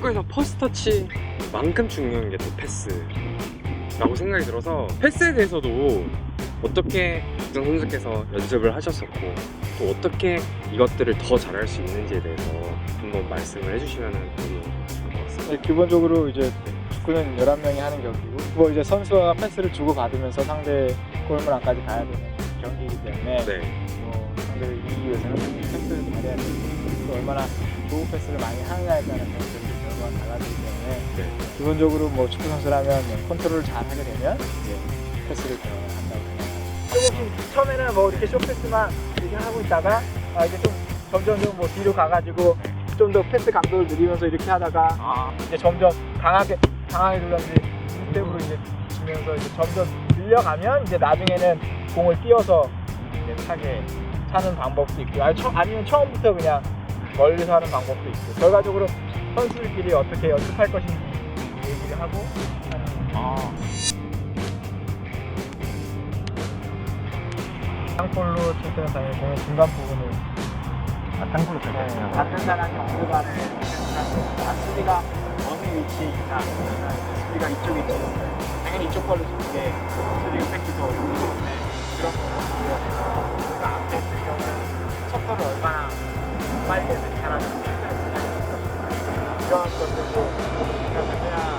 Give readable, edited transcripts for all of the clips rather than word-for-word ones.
축구에서 퍼스트 터치만큼 중요한 게 또 패스라고 생각이 들어서 패스에 대해서도 어떻게 박정 선수께서 연습을 하셨었고 또 어떻게 이것들을 더 잘할 수 있는지에 대해서 한번 말씀을 해주시면 너무 좋을 것 같습니다. 네, 기본적으로 이제 축구는 11명이 하는 경기고 뭐 이제 선수와 패스를 주고받으면서 상대 골문 안까지 가야 되는 경기이기 때문에 네. 상대를 이기기 위해서는 패스를 잘해야 되고 또 얼마나 좋은 패스를 많이 하느냐에 따라 결과가 달라지기 때문에 네. 기본적으로 뭐 축구 선수라면 컨트롤을 잘 하게 되면 이제 패스를 한다고 생각합니다. 조금씩 처음에는 뭐 이렇게 쇼패스만 이렇게 하고 있다가 이제 좀 점점 뭐 뒤로 가가지고 좀 더 패스 감도를 늘리면서 이렇게 하다가 이제 점점 강하게 돌렸는지 스텝으로 이제 치면서 이제 점점 늘려가면 이제 나중에는 공을 띄어서 이제 차는 방법도 있고 아니면 처음부터 그냥 멀리서 하는 방법도 있고 결과적으로 선수들끼리 어떻게 연습할 것인지 얘기를 하고 땅볼로 칠 때는 당연히 공의 중간 부분을 땅볼로 칠 때는 같은 사람이 어느 발을 수비가 어느 위치에 있다 수비가 이쪽에 있지 당연히 이쪽 발로 치는 게 수비가 뺏기 더 어렵기 때문에 그런 거고 우리가 앞에 있을 경우는 속도를 얼마나 빨리 하는지 이런 것들도 그냥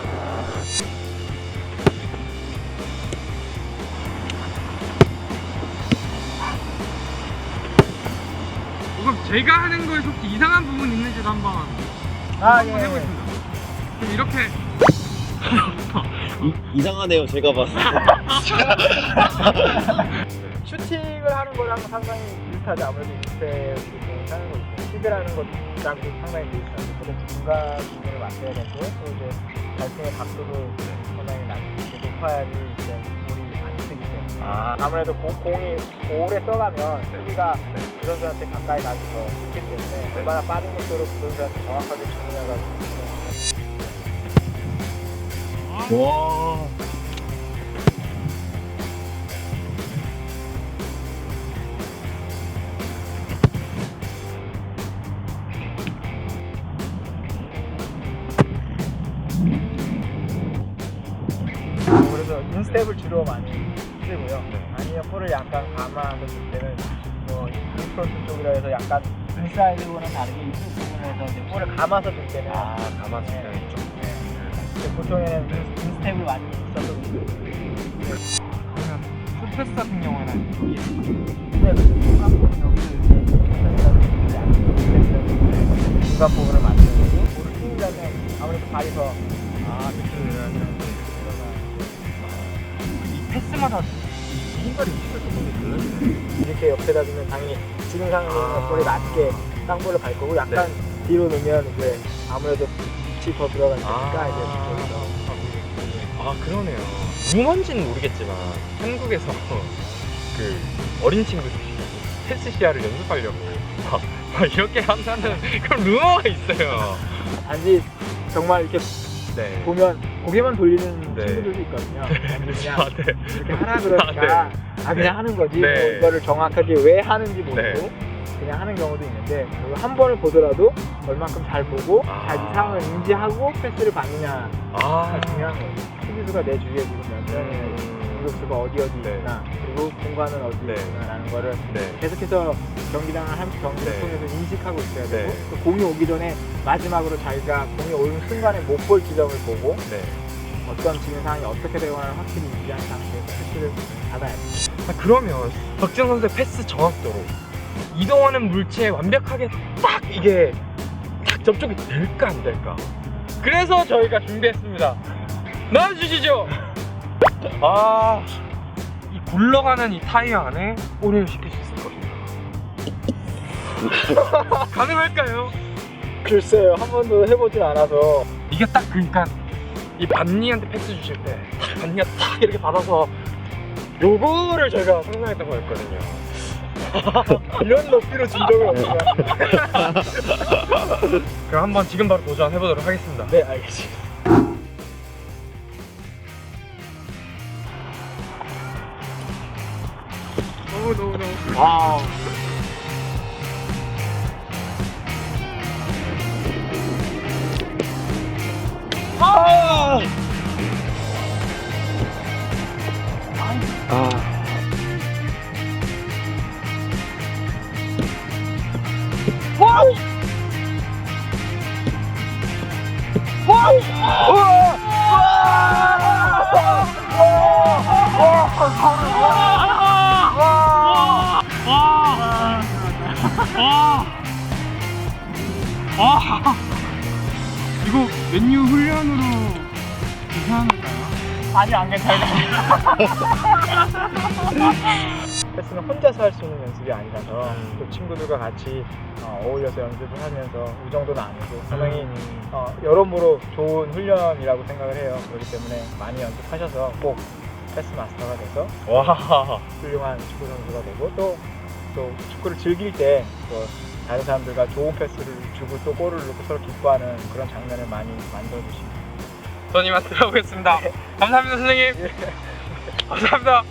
그럼 제가 하는 거에 혹시 이상한 부분 있는지도 한번 예. 해보겠습니다. 그럼 이렇게 이상하네요, 제가 봐서. 슈팅을 하는 거랑 상당히 비슷하죠. 아무래도 인스텝을 하는 거 있고 킥을 것랑도 상당히 비슷하고 중간 부분을 맞춰야 되고 또 이제 발등의 각도도 상당히 높아야지 이제 볼이 안 쓰기 때문에 아무래도 공이 오래 써가면 수비가 그 선수한테 가까이 가기 더 쉽기 때문에 얼마나 빠른 속도로 그 선수한테 정확하게 주느냐가 와. 그래서 인스텝을 주로 많이 쓰고요. 아니면 볼을 약간 감아서 줄 때는 뭐 인프론트 쪽이라 해서 약간 인사이드와는 다르게 이쪽 부분에서 이제 볼을 감아서 줄 때는 감아서 보통에는 인스텝을 많이 써서 그러면 풋패스 같은 경우에는 중간 부분을 만들고 볼을 튕기려면 아무래도 발이 더 이 패스마다 힘들이 조금씩 이렇게 옆에다 두면 당연히 지금 상황에서 볼에 맞게 땅볼을 갈 거고 약간 뒤로 놓으면 이제 아무래도 빛이 더 들어가니까 이제 그러네요. 유먼지는 모르겠지만 한국에서 그 어린 친구들이 패스 시야를 연습하려고 막 이렇게 한다는 그런 루머가 있어요. 단지 정말 이렇게 네. 보면 고개만 돌리는 네. 친구들도 있거든요. 그냥 네. 이렇게 하라 그러니까 그냥 하는 거지 네. 뭐 이거를 정확하게 왜 하는지 모르고 네. 그냥 하는 경우도 있는데 한 번을 보더라도 얼만큼 잘 보고 잘 이 상황을 인지하고 패스를 받느냐가 중요한 거예요. 수비수가 내 주위에 지금 몇 명이나 공격수가 어디 있나 그리고 공간은 어디 있나라는 거를 계속해서 경기를 통해서 인식하고 있어야 되고 그 공이 오기 전에 마지막으로 자기가 공이 오는 순간에 못 볼 지점을 보고 어떤 지금 상황이 어떻게 되거나 확실히 인지한 상태에서 패스를 받아야 돼요. 그러면 박지성 선수의 패스 정확도로 이동하는 물체에 완벽하게 딱 이게 딱 접촉이 될까 안 될까? 그래서 저희가 준비했습니다. 나와주시죠. 이 굴러가는 이 타이어 안에 오류를 시킬 수 있을 겁니다. 가능할까요? 글쎄요, 한 번도 해보진 않아서. 이게 딱 그러니까 이 반니한테 패스 주실 때 반니가 딱 이렇게 받아서 요거를 저희가 상상했던 거였거든요. 이런 높이로 준 적은 없어요. 그럼 한번 지금 바로 도전해보도록 하겠습니다. 네, 알겠습니다. 와우. 아! 이거 맨유 훈련으로 괜찮을까요? 아니 안 괜찮아요. 패스는 혼자서 할 수 있는 연습이 아니라서 또 친구들과 같이 어울려서 연습을 하면서 이 정도는 아니고 상당히 여러모로 좋은 훈련이라고 생각을 해요. 그렇기 때문에 많이 연습하셔서 꼭 패스 마스터가 돼서 와. 훌륭한 축구 선수가 되고 또 축구를 즐길 때 또 다른 사람들과 좋은 패스를 주고 또 골을 넣고 서로 기뻐하는 그런 장면을 많이 만들어주시면 선임한테 들어보겠습니다. 감사합니다, 선생님. 감사합니다.